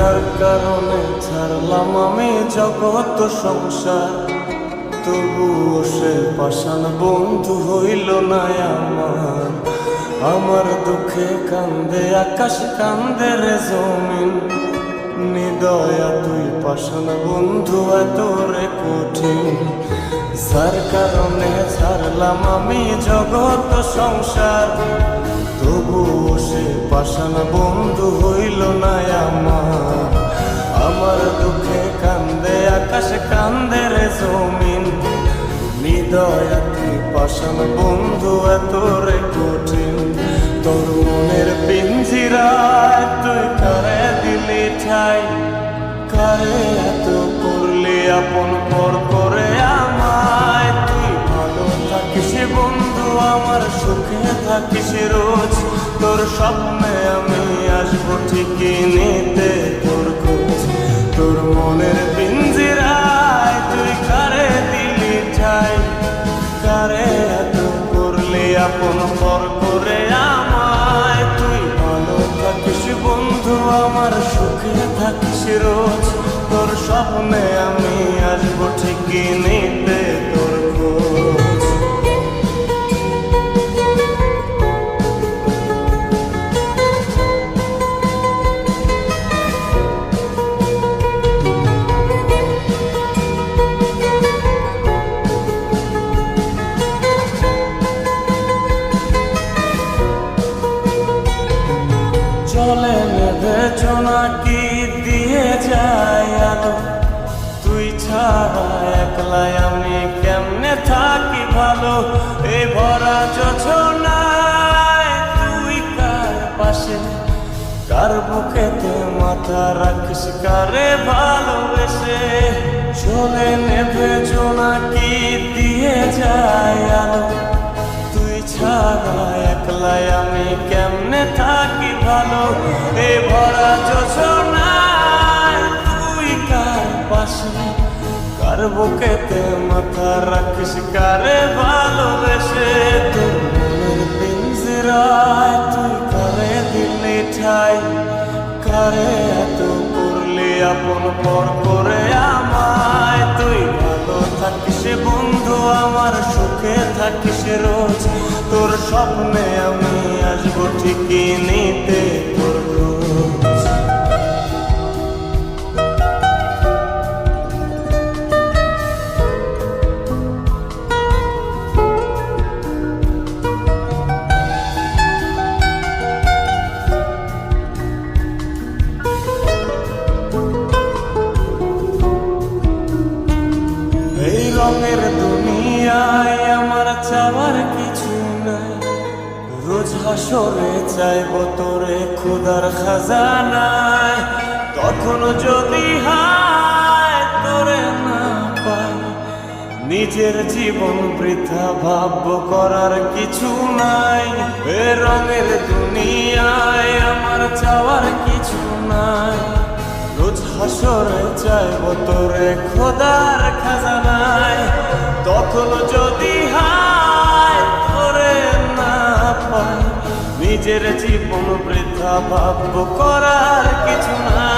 যার কারণে ছাড়লাম আমি জগৎ সংসার, তবুও সে পাষাণ বন্ধু হইল না আমার। আমার দুঃখে কান্দে আকাশ, কান্দে রে জমিন, নিদয়া তুই পাষাণ বন্ধু এত রে কঠিন। যার কারণে ছাড়লাম আমি জগৎ সংসার, তবুও সে পাষাণ বন্ধু হইল না আমার। আমার দুঃখে কান্দে আকাশ, কান্দে রে জমিন, নিদয়া তুই পাষাণ বন্ধু এত রে কঠিন। তোর মনের পিঞ্জিরায় তুই কারে দিলি ঠাই, কারে এত করলি আপন পর করে আমায়। তুই ভালো থাকিস বন্ধু আমার, সুখে থাকিস রোজ, তোর স্বপ্নে আমি আসবো ঠিকই নিতে তোর খোঁজ। তোর মনের পিঞ্জিরায় তুই কারে দিলি ঠাই, কারে এত করলি আপন পর করে আমায়। তুই ভালো থাকিস বন্ধু আমার, সুখে থাকিস রোজ, তোর স্বপ্নে আমি আসবো ঠিকই নিতে তোর খোঁজ। চলে নেবে জোনাকি দিয়ে যায় আলো, তুই ছাড়া একলাই আমি কেমনে থাকি ভালো। এই ভরা যোছনায় তুই কার পাশে, কার বুকেতে মাথা রাখিস, কারে ভালোবেসে। চলে নেবে জোনাকি দিয়ে যায় আলো, তুই ছাড়া একলাই আমি কেমনে থাকি ভালো। এ ভরা যোছনায় তুই কার পাশে, কার বুকেতে মাথা রাখিস, কারে ভালোবেসে। তোর মনের পিঞ্জিরায় তুই কারে দিলি ঠাই, কারে এত করলি আপন পর করে আমায়। তুই ভালো থাকিস বন্ধু আমার, সুখে থাকিস রোজ, তোর স্বপ্নে আমি আসবো ঠিকই নিতে তোর খোঁজ। এই রঙের দুনিয়ায় আমার চাওয়ার কিছু নাই, রোজ হাসরে চাইব তোরে খোদার খাজানায়। তখন যদি হায় তোরে না পাই, নিজের জীবন বৃথা ভাবব করার কিছু নাই। এ রঙের দুনিয়ায় আমার চাওয়ার কিছু নাই, রোজ হাসরে চাইব তোরে খোদার খাজানায়। তখন যদি হায় তোরে না পাই, নিজের জীবন বৃথা ভাবব করার কিছু নাই।